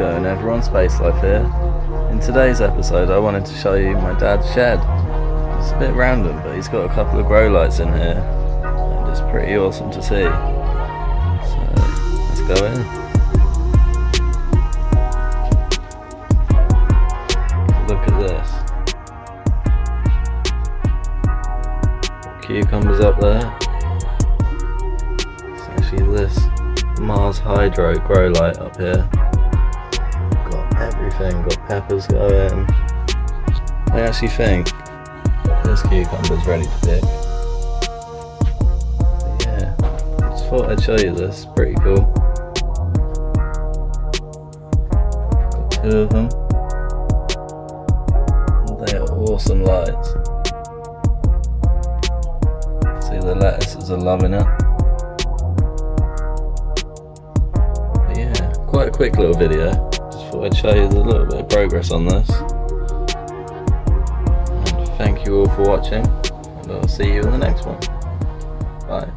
going everyone, Space Life here. In today's episode I wanted to show you my dad's shed. It's a bit random, but he's got a couple of grow lights in here and it's pretty awesome to see. So let's go in. Look at this. Cucumbers up there. It's actually this Mars Hydro grow light up here. Got everything, got peppers going. I actually think this cucumber's ready to pick. But yeah, just thought I'd show you this, pretty cool. Got two of them. And they are awesome lights. See, the lettuces are loving it. But yeah, quite a quick little video. Just thought I'd show you a little bit of progress on this. And thank you all for watching, and I'll see you in the next one. Bye.